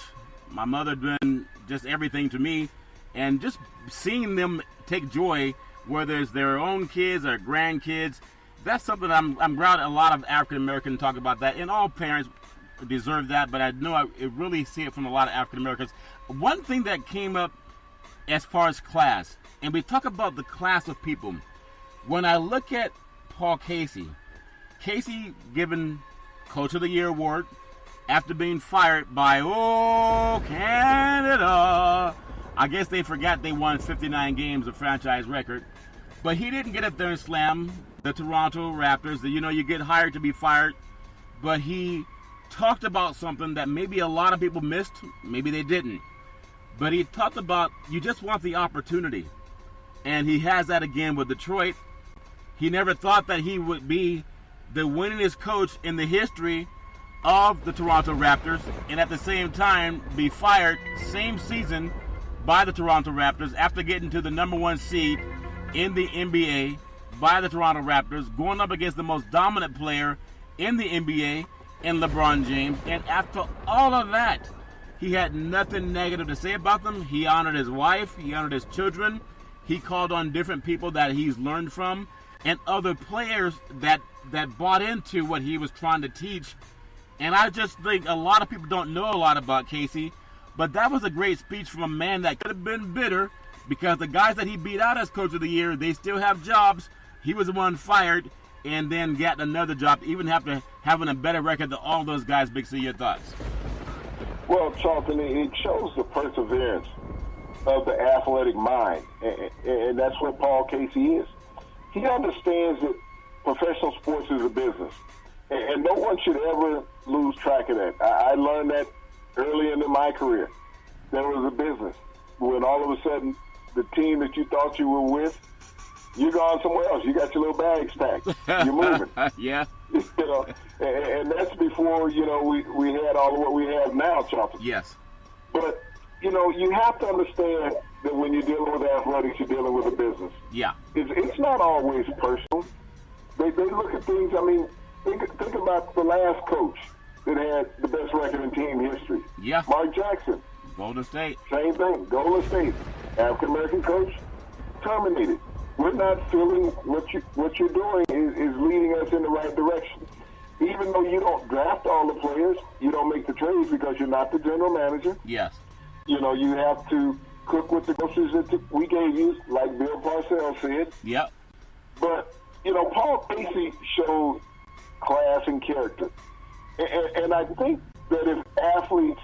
My mother doing just everything to me, and just seeing them take joy, whether it's their own kids or grandkids. That's something I'm glad a lot of African Americans talk about that, and all parents deserve that, but I know I really see it from a lot of African Americans. One thing that came up as far as class, and we talk about the class of people, when I look at Paul Casey given Coach of the Year award after being fired by Canada. I guess they forgot they won 59 games, a franchise record. But he didn't get up there and slam the Toronto Raptors. You get hired to be fired. But he talked about something that maybe a lot of people missed. Maybe they didn't. But he talked about you just want the opportunity. And he has that again with Detroit. He never thought that he would be the winningest coach in the history of the Toronto Raptors, and at the same time be fired same season by the Toronto Raptors after getting to the number 1 seed in the NBA by the Toronto Raptors, going up against the most dominant player in the NBA in LeBron James. And after all of that, he had nothing negative to say about them. He honored his wife, he honored his children, he called on different people that he's learned from, and other players that bought into what he was trying to teach. And I just think a lot of people don't know a lot about Casey, but that was a great speech from a man that could have been bitter because the guys that he beat out as Coach of the Year, they still have jobs. He was the one fired and then got another job, even after having a better record than all those guys. Big C, your thoughts? Well, Charlton, it shows the perseverance of the athletic mind, and that's what Paul Casey is. he understands that professional sports is a business. And no one should ever lose track of that. I learned that early in my career. There was a business. When all of a sudden, the team that you thought you were with, you're gone somewhere else. You got your little bags packed. You're moving. Yeah. You know, and that's before, you know, we had all of what we have now, Charlton. Yes. But, you know, you have to understand that when you're dealing with athletics, you're dealing with a business. Yeah. It's not always personal. They look at things, I mean, think about the last coach that had the best record in team history. Yeah. Mark Jackson. Golden State. Same thing. Golden State. African-American coach, terminated. We're not feeling what you're doing is leading us in the right direction. Even though you don't draft all the players, you don't make the trades because you're not the general manager. Yes. You know, you have to cook with the coaches that we gave you, like Bill Parcells said. Yep. But, you know, Paul Casey showed class and character. And I think that if athletes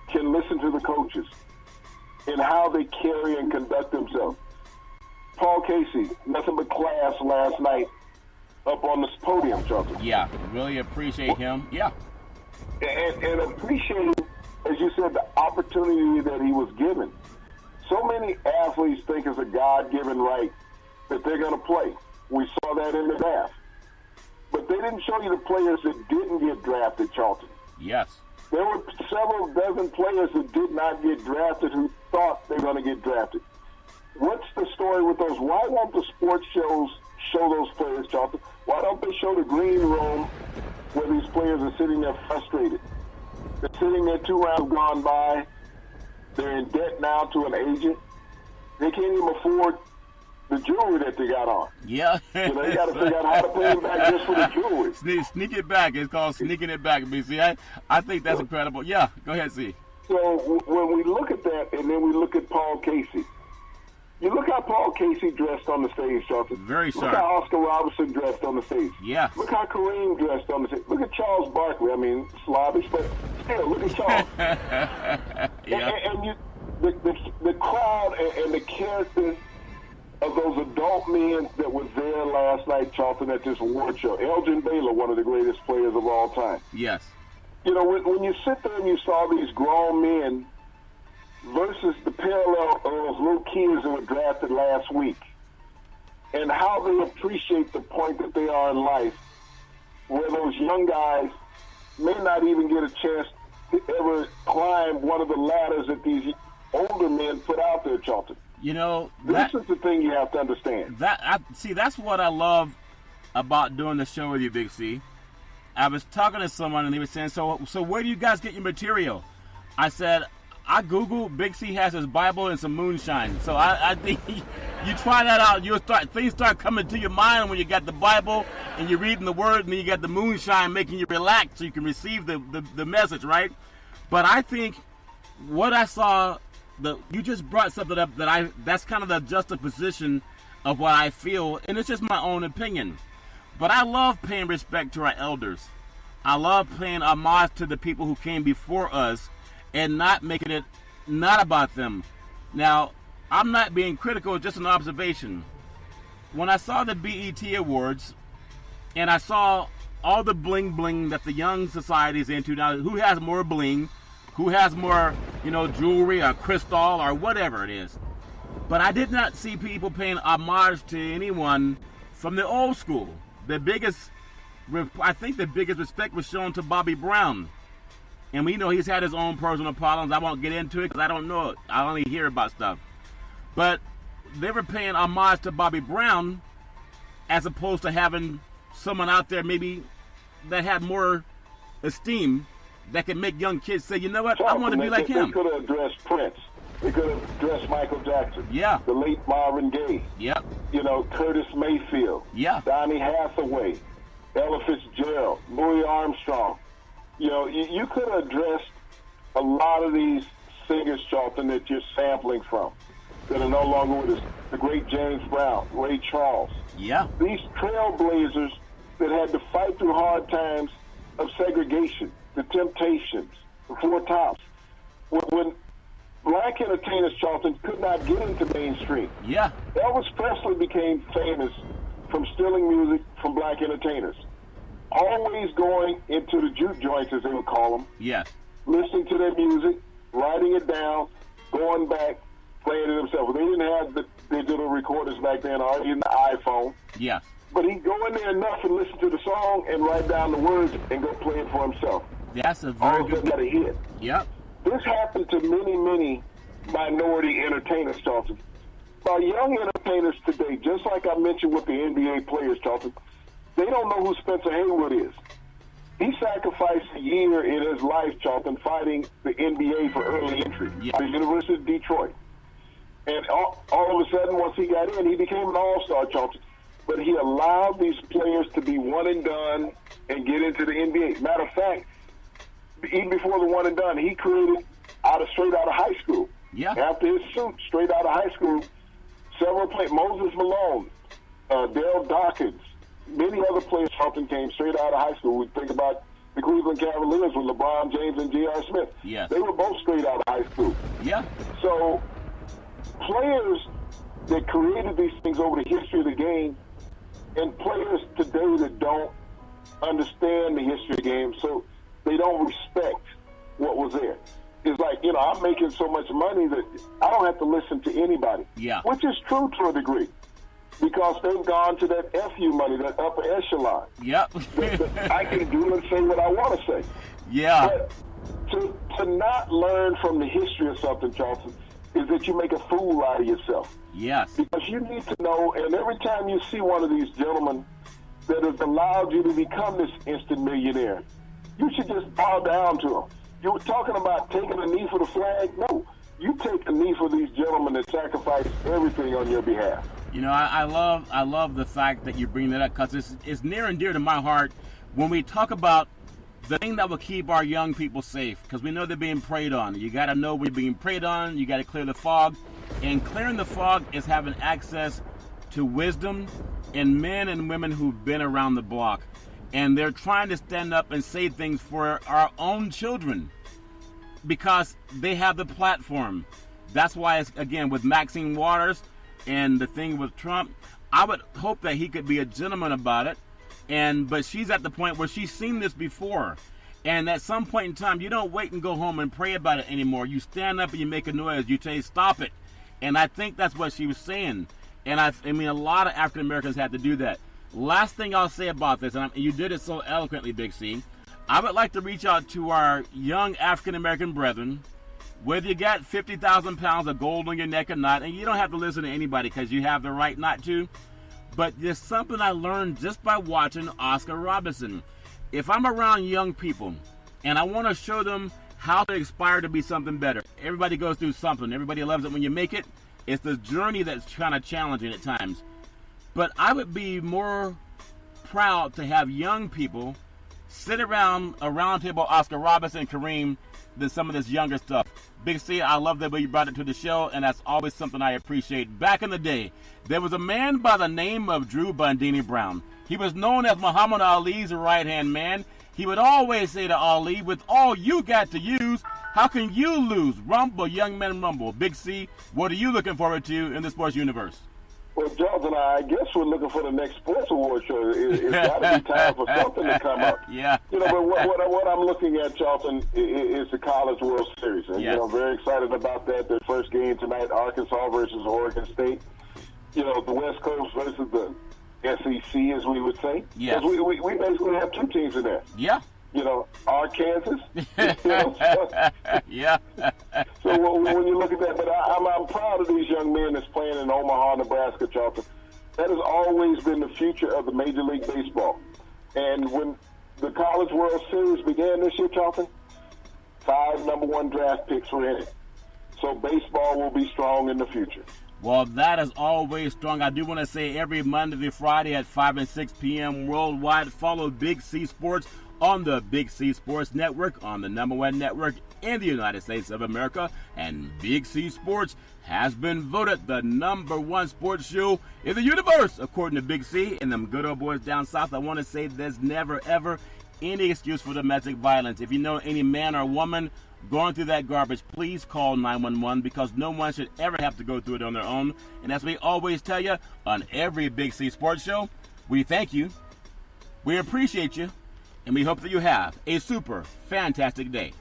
can listen to the coaches and how they carry and conduct themselves. Paul Casey, nothing but class last night up on this podium, Charlton. Yeah, really appreciate him. Yeah. And appreciate, as you said, the opportunity that he was given. So many athletes think it's a God-given right that they're going to play. We saw that in the draft. But they didn't show you the players that didn't get drafted, Charlton. Yes. There were several dozen players that did not get drafted who thought they were going to get drafted. What's the story with those? Why won't the sports shows show those players, Charlton? Why don't they show the green room where these players are sitting there frustrated? They're sitting there 2 rounds gone by. They're in debt now to an agent. They can't even afford the jewelry that they got on. Yeah. You know, they got to figure out how to pay them back just for the jewelry. Sneak it back. It's called sneaking it back, BC. I think that's incredible. Yeah, go ahead, C. So when we look at that and then we look at Paul Casey, you look how Paul Casey dressed on the stage, Charlton. Very sharp. Look how Oscar Robertson dressed on the stage. Yeah. Look how Kareem dressed on the stage. Look at Charles Barkley. I mean, Slavish, but still, look at Charles. Yeah. And the crowd and the character of those adult men that were there last night, Charlton, at this award show. Elgin Baylor, one of the greatest players of all time. Yes. You know, when you sit there and you saw these grown men versus the parallel of those little kids that were drafted last week and how they appreciate the point that they are in life, where those young guys may not even get a chance to ever climb one of the ladders that these older men put out there, Charlton. You know, this is the thing you have to understand. That's what I love about doing the show with you, Big C. I was talking to someone and they were saying, so where do you guys get your material? I said, I Googled, Big C has his Bible and some moonshine. So I think you try that out, things start coming to your mind when you got the Bible and you're reading the Word, and then you got the moonshine making you relax so you can receive the message, right? But I think what I saw, you just brought something up that's kind of the juxtaposition of what I feel, and it's just my own opinion. But I love paying respect to our elders. I love paying homage to the people who came before us and not making it not about them. Now, I'm not being critical, it's just an observation. When I saw the BET Awards and I saw all the bling bling that the young society is into now, who has more bling, who has more, jewelry or crystal or whatever it is. But I did not see people paying homage to anyone from the old school. I think the biggest respect was shown to Bobby Brown. And we know he's had his own personal problems. I won't get into it because I don't know it. I only hear about stuff. But they were paying homage to Bobby Brown as opposed to having someone out there maybe that had more esteem that can make young kids say, you know what, I want to be like him. They could have addressed Prince. They could have addressed Michael Jackson. Yeah. The late Marvin Gaye. Yep. Curtis Mayfield. Yeah. Donny Hathaway. Ella Fitzgerald. Louis Armstrong. You could have addressed a lot of these singers, Charlton, that you're sampling from, that are no longer with us. The great James Brown, Ray Charles. Yeah. These trailblazers that had to fight through hard times of segregation, the Temptations, the Four Tops. When black entertainers, Charlton, could not get into mainstream. Yeah. Elvis Presley became famous from stealing music from black entertainers. Always going into the juke joints, as they would call them. Yes. Listening to their music, writing it down, going back, playing it himself. They didn't have the digital recorders back then, or even the iPhone. Yes. But he'd go in there enough and listen to the song and write down the words and go play it for himself. That's a very good. Got a hit. Yep. This happened to many, many minority entertainers, Charlton. Our young entertainers today, just like I mentioned with the NBA players, Charlton, they don't know who Spencer Haywood is. He sacrificed a year in his life, Charlton, fighting the NBA for early entry at the University of Detroit. And all of a sudden, once he got in, he became an all-star, Charlton. But he allowed these players to be one and done and get into the NBA. Matter of fact, even before the one and done, he created straight out of high school. Yeah. After his suit, straight out of high school, several players, Moses Malone, Dale Dawkins, many other players, Charlton, came straight out of high school. We think about the Cleveland Cavaliers with LeBron James and J.R. Smith. Yes. They were both straight out of high school. Yeah. So players that created these things over the history of the game, and players today that don't understand the history of the game, so they don't respect what was there. It's like, I'm making so much money that I don't have to listen to anybody. Yeah. Which is true to a degree, because they've gone to that FU money, that upper echelon. Yep. that I can do and say what I want to say. Yeah. But to not learn from the history of something, Charlton, is that you make a fool out of yourself. Yes. Because you need to know, and every time you see one of these gentlemen that has allowed you to become this instant millionaire, you should just bow down to them. You were talking about taking a knee for the flag. No, you take a knee for these gentlemen that sacrifice everything on your behalf. I love the fact that you bring that up, because it's near and dear to my heart when we talk about the thing that will keep our young people safe, because we know they're being preyed on. You got to know we're being preyed on. You got to clear the fog, and clearing the fog is having access to wisdom and men and women who've been around the block, and they're trying to stand up and say things for our own children because they have the platform. That's why it's, again, with Maxine Waters and the thing with Trump, I would hope that he could be a gentleman about it. But she's at the point where she's seen this before. And at some point in time, you don't wait and go home and pray about it anymore. You stand up and you make a noise. You say, stop it. And I think that's what she was saying. And I mean, a lot of African Americans had to do that. Last thing I'll say about this, and you did it so eloquently, Big C, I would like to reach out to our young African American brethren, whether you got 50,000 pounds of gold on your neck or not, and you don't have to listen to anybody because you have the right not to. But there's something I learned just by watching Oscar Robertson. If I'm around young people and I want to show them how to aspire to be something better, everybody goes through something. Everybody loves it when you make it. It's the journey that's kind of challenging at times. But I would be more proud to have young people sit around a round table, Oscar Robertson and Kareem, than some of this younger stuff. Big C, I love that way you brought it to the show, and that's always something I appreciate. Back in the day, there was a man by the name of Drew Bundini Brown. He was known as Muhammad Ali's right-hand man. He would always say to Ali, with all you got to use, how can you lose? Rumble, young men rumble. Big C, what are you looking forward to in the sports universe? Well, Jonathan, I guess we're looking for the next sports award show. It's got to be time for something to come up. Yeah. But what I'm looking at, Charlton, is the College World Series. And, yes. Very excited about that. The first game tonight, Arkansas versus Oregon State. The West Coast versus the SEC, as we would say. Yes. We basically have two teams in there. Yeah. Arkansas. Yeah. So when you look at that, but I'm proud of these young men that's playing in Omaha, Nebraska, Charlton. That has always been the future of the Major League Baseball. And when the College World Series began this year, Charlton, 5 number 1 draft picks were in it. So baseball will be strong in the future. Well, that is always strong. I do want to say every Monday through Friday at 5 and 6 p.m. worldwide, follow Big C Sports on the Big C Sports Network, on the number 1 network in the United States of America. And Big C Sports has been voted the number 1 sports show in the universe, according to Big C and them good old boys down south. I want to say there's never, ever any excuse for domestic violence. If you know any man or woman going through that garbage, please call 911, because no one should ever have to go through it on their own. And as we always tell you on every Big C Sports Show, we thank you, we appreciate you, and we hope that you have a super fantastic day.